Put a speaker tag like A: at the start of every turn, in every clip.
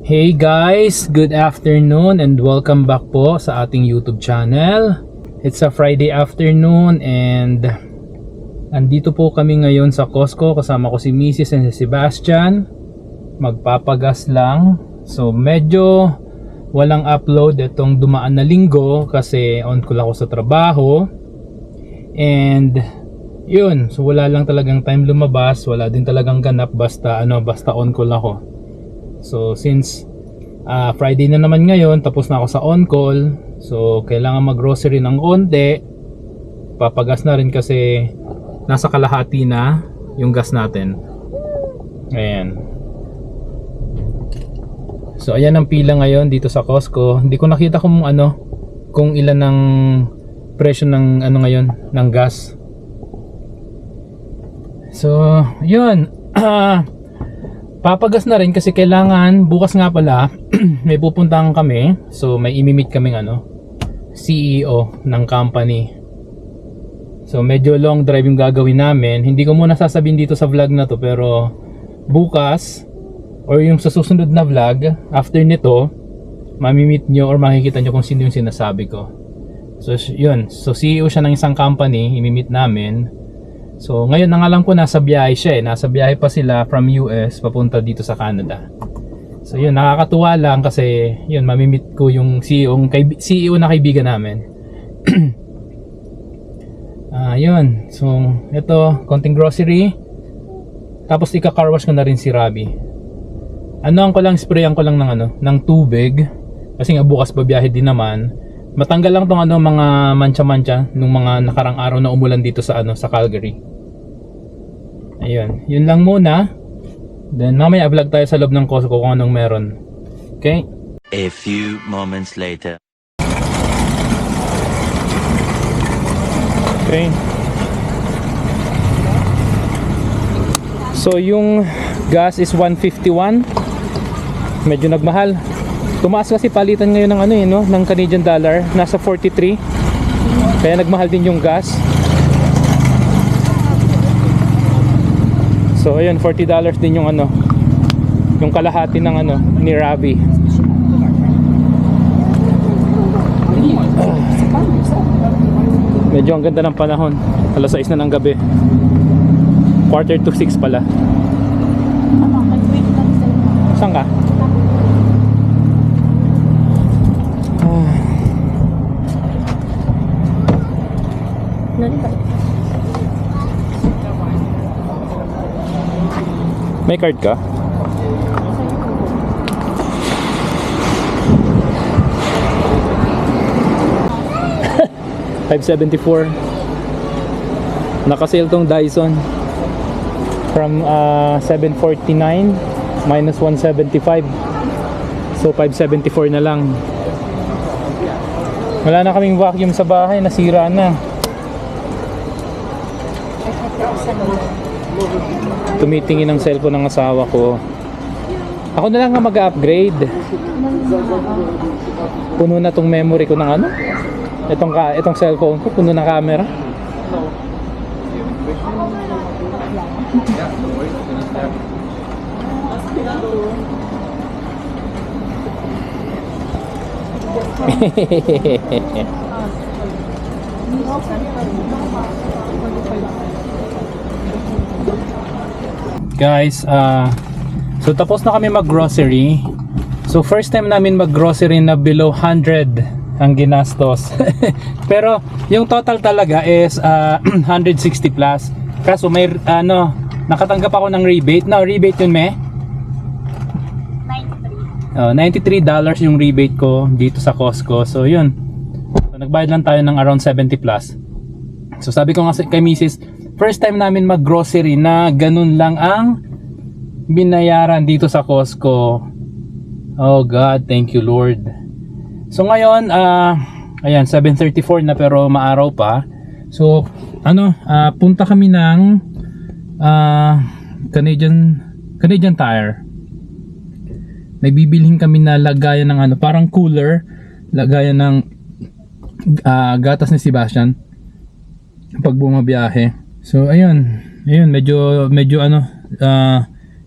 A: Hey guys, good afternoon and welcome back po sa ating YouTube channel. It's a Friday afternoon and andito po kami ngayon sa Costco. Kasama ko si Mrs. and si Sebastian. Magpapagas lang. So medyo walang upload itong dumaan na linggo kasi on call ako sa trabaho. And yun, so wala lang talagang time lumabas, wala din talagang ganap basta on call ako. So since Friday na naman ngayon, tapos na ako sa on call, so kailangan mag-grocery ng onte. Papagas na rin kasi nasa kalahati na yung gas natin. Ayan. So ayan ang pila ngayon dito sa Costco. Hindi ko nakita kung ilan ang presyo ng ngayon ng gas. So yun. Papagas na rin kasi kailangan bukas nga pala may pupuntahan kami. So may imi-meet kaming CEO ng company. So medyo long drive yung gagawin namin. Hindi ko muna sasabihin dito sa vlog na to, pero bukas or yung sa susunod na vlog after nito, mami-meet nyo or makikita nyo kung sino yung sinasabi ko. So yun, so CEO siya ng isang company, imi-meet namin. So ngayon nangalam ko nasa biyahe siya nasa biyahe pa sila from US papunta dito sa Canada. So yun, nakakatuwa lang kasi yun, mamimit ko yung CEO na kaibigan namin. Yun, so ito, konting grocery. Tapos ika-car wash ko na rin si Robbie. Sprayan ko lang ng tubig kasi nga bukas babiyahe din naman. Matanggal lang tong mga mancha-mancha nung mga nakarang araw na umulan dito sa sa Calgary. Ayun, yun lang muna. Then mamaya vlog tayo sa loob ng Costco kung anong meron. Okay?
B: A few moments later.
A: Okay. So yung gas is 151. Medyo nagmahal. Tumaas kasi palitan ngayon ng ng Canadian dollar, nasa 43. Kaya nagmahal din yung gas. So ayun, $40 din yung yung kalahati ng ni Robbie. Medyo ang ganda ng panahon. Alas 6 na ng gabi. 5:45 pala. Saan ka? May card ka? $574. Naka-sale tong Dyson from $749 minus $175. So $574 na lang. Wala na kaming vacuum sa bahay, nasira na. Tumitingin ang cellphone ng asawa ko. Ako na lang nga mag-upgrade. Puno na tong memory ko ng itong cellphone ko, puno na camera. Guys, so tapos na kami mag-grocery. So first time namin mag-grocery na below 100 ang ginastos. Pero yung total talaga is 160 plus. Kaso may nakatanggap ako ng rebate. No, rebate yun, me? $93 yung rebate ko dito sa Costco. So yun. So, nagbayad lang tayo ng around 70 plus. So sabi ko nga kay Mrs., first time namin mag-grocery na ganun lang ang binayaran dito sa Costco. Oh God, thank you Lord. So ngayon, ayan, 7:34 na pero maaraw pa. So, punta kami ng Canadian Tire. May bibilhin kami na lagayan ng parang cooler, lagayan ng gatas ni Sebastian pag bumabiyahe. So ayun medyo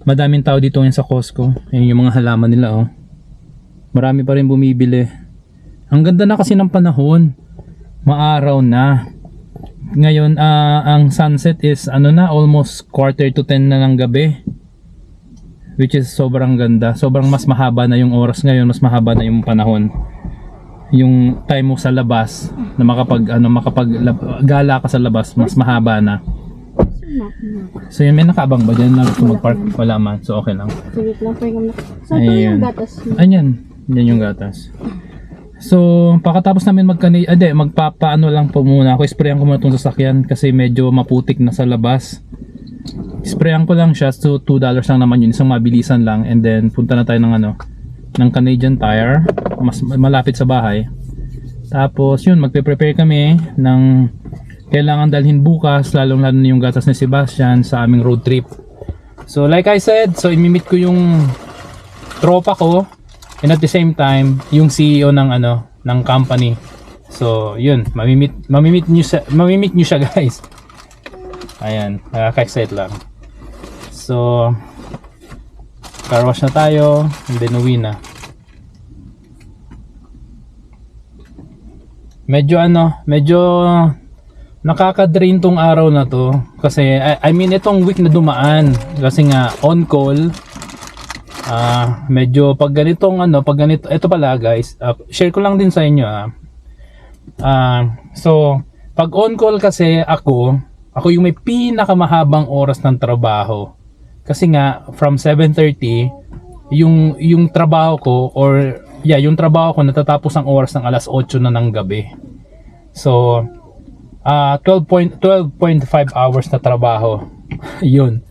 A: madaming tao dito ngayon sa Costco. Ayun yung mga halaman nila Marami pa rin bumibili. Ang ganda na kasi ng panahon. Maaraw na. Ngayon, ang sunset is almost 9:45 na ng gabi. Which is sobrang ganda. Sobrang mas mahaba na yung oras ngayon, mas mahaba na yung panahon. Yung time mo sa labas na gala ka sa labas, mas mahaba na. So yun, may nakaabang ba dyan na gusto mag-park? Wala man, so okay lang.
C: Sige lang, pwede Saan pa
A: Ayun.
C: yung gatas?
A: Ayan, yan yung gatas. So, pagkatapos namin magpapaano lang po muna ako. Sprayan ko muna itong sasakyan kasi medyo maputik na sa labas. Sprayan ko lang siya, so $2 lang naman yun, isang mabilisan lang, and then punta na tayo ng Canadian Tire, mas malapit sa bahay. Tapos yun, magpe-prepare kami ng kailangan dalhin bukas, lalong lalo na yung gatas ni Sebastian sa aming road trip. So like I said, so imimit ko yung tropa ko, and at the same time yung CEO ng company. So yun, mamimit niyo siya guys. Ayan, nakaka-excite lang. So car wash na tayo, and then uwi na. Medyo nakaka-drain tong araw na to kasi itong week na dumaan kasi nga on call. Medyo pag ganito, ito pala guys, share ko lang din sa inyo. So pag on call kasi ako yung may pinakamahabang oras ng trabaho. Kasi nga from 7:30 yung trabaho ko yung trabaho ko natatapos ang oras ng alas 8 na ng gabi. So 12.5 hours na trabaho. Yun.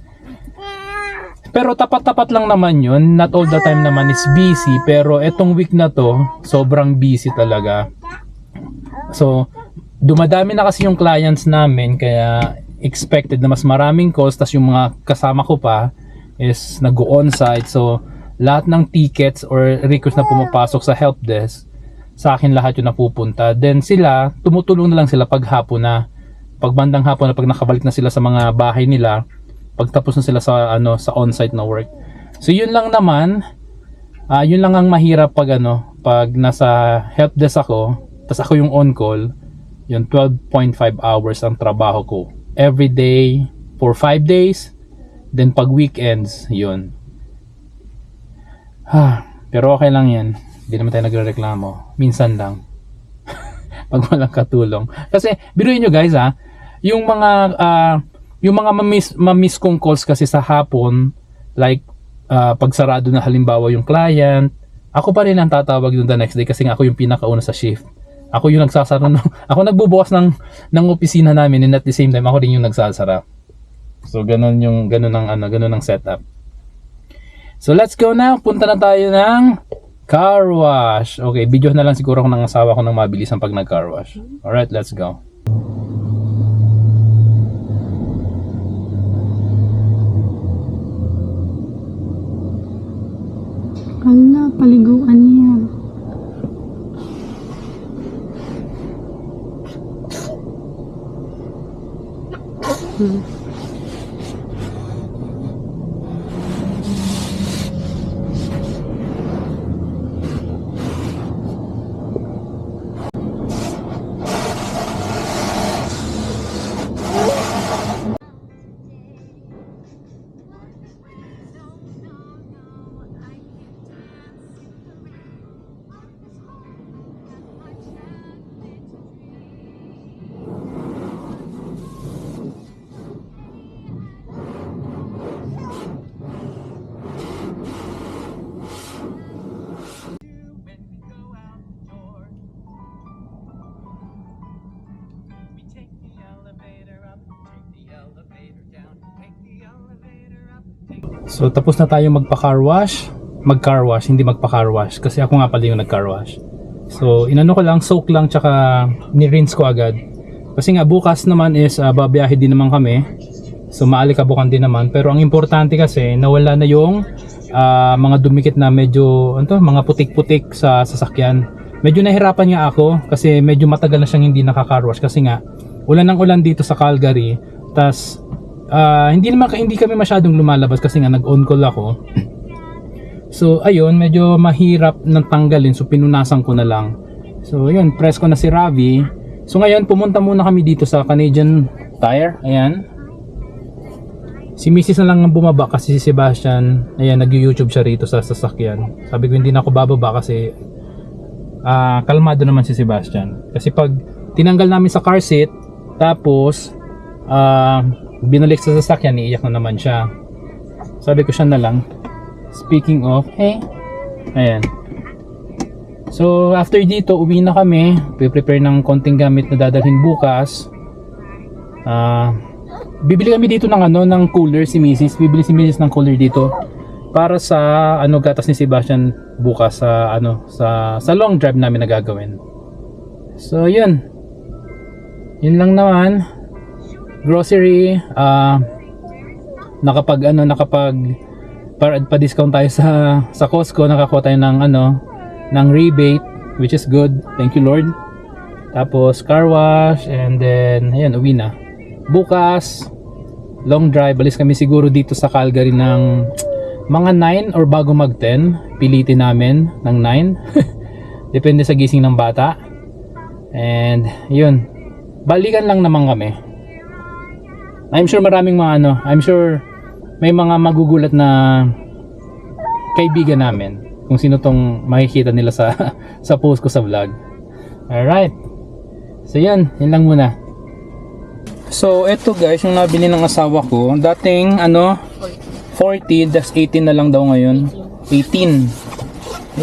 A: Pero tapat-tapat lang naman yun. Not all the time naman is busy, pero etong week na to sobrang busy talaga. So dumadami na kasi yung clients namin, kaya expected na mas maraming calls. Tas yung mga kasama ko pa is nag-o-onsite, so lahat ng tickets or request na pumapasok sa help desk, sa akin lahat yung napupunta. Then sila, tumutulong na lang sila pag hapon na, pag bandang hapon na, pag nakabalik na sila sa mga bahay nila, pagtapos na sila sa on-site na work. So yun lang naman, yun lang ang mahirap pag pag nasa help desk ako, tas ako yung on call. Yung 12.5 hours ang trabaho ko every day for 5 days, then pag weekends, yun. Pero okay lang yan, hindi naman tayo nagrereklamo, minsan lang. Pag walang katulong, kasi biruin nyo guys, yung mga mamiss kong calls kasi sa hapon, like pag sarado na halimbawa yung client, ako pa rin ang tatawag dun the next day kasi nga ako yung pinakauna sa shift. Ako yung nagsasara, ako nagbubukas ng opisina namin, and at the same time ako rin yung nagsasara. So ganun ang setup. So let's go now. Punta na tayo ng car wash. Okay, video na lang siguro kung ng asawa ko ng mabilis ang pag nag-car wash. Alright, let's go.
C: Ala, paliguan niya.
A: So tapos na tayo mag-car wash, hindi magpa-car wash kasi ako nga pala yung nag-car wash. So inano ko lang, soak lang, tsaka ni-rinse ko agad. Kasi nga bukas naman is babiyahe din naman kami. So maalikabukan din naman, pero ang importante kasi nawala na yung mga dumikit na medyo mga putik-putik sa sasakyan. Medyo nahirapan nga ako kasi medyo matagal na siyang hindi naka-car wash kasi nga ulan ng ulan dito sa Calgary. Tas hindi kami masyadong lumalabas kasi nga nag-on call ako. So ayun, medyo mahirap nang tanggalin, so pinunasan ko na lang. So yun, press ko na si Ravi. So ngayon, pumunta muna kami dito sa Canadian Tire. Ayan. Si Mrs. na lang ang bumaba kasi si Sebastian, ayan, nag-YouTube siya rito sa sasakyan. Sabi ko hindi na ako bababa kasi kalmado naman si Sebastian. Kasi pag tinanggal namin sa car seat, tapos binalik sa sasakyan, iiyak na naman siya. Sabi ko siya na lang. Speaking of, hey, ayan. So after dito, uwi na kami. Prepare ng konting gamit na dadalhin bukas. Bibili kami dito ng ng cooler si Mrs. Bibili si Mrs. ng cooler dito para sa gatas ni Sebastian bukas sa sa long drive namin na gagawin. So yun. Yun lang naman. Grocery, nakapag pa-discount tayo sa Costco, nakakuha tayo ng ng rebate, which is good. Thank you Lord. Tapos car wash, and then ayan, uwi na. Bukas long drive, balis kami siguro dito sa Calgary ng mga 9 or bago mag 10. Pilitin namin ng 9. Depende sa gising ng bata. And yun, balikan lang naman kami. I'm sure maraming mga I'm sure may mga magugulat na kaibigan namin kung sino tong makikita nila sa post ko sa vlog. Alright, so yun lang muna. So eto guys, yung nabili ng asawa ko, dating 40, das 18 na lang daw ngayon. 18.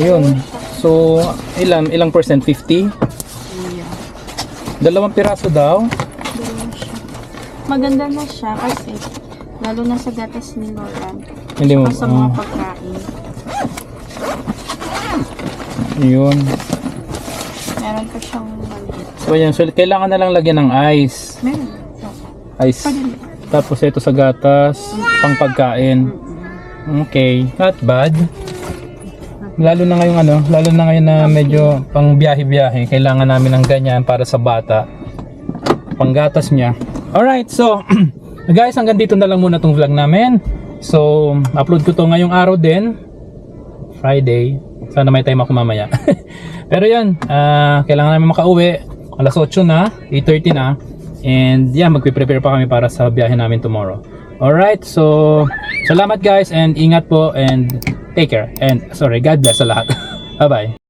A: Ayun. So ilang percent? 50? Dalawang piraso daw.
C: Maganda na siya kasi lalo na sa gatas ni Loran.
A: Hindi mo.
C: Sa mga pagkain.
A: Ayun.
C: Meron pa siyang maliit.
A: So ayan, so kailangan na lang lagyan ng ice.
C: Meron.
A: Ice. Tapos ito sa gatas, pang pagkain. Okay, not bad. Lalo na ngayon na medyo pang biyahe-biyahe, kailangan namin ng ganyan para sa bata. Panggatas niya. Alright, so guys, hanggang dito na lang muna tong vlog namin. So, upload ko to ngayong araw din, Friday. Sana may time ako mamaya. Pero yun, kailangan namin makauwi. Alas 8 na, 8:30 na. And yeah, magpe-prepare pa kami para sa biyahe namin tomorrow. Alright, so salamat guys, and ingat po, and take care. And sorry, God bless sa lahat. Bye bye.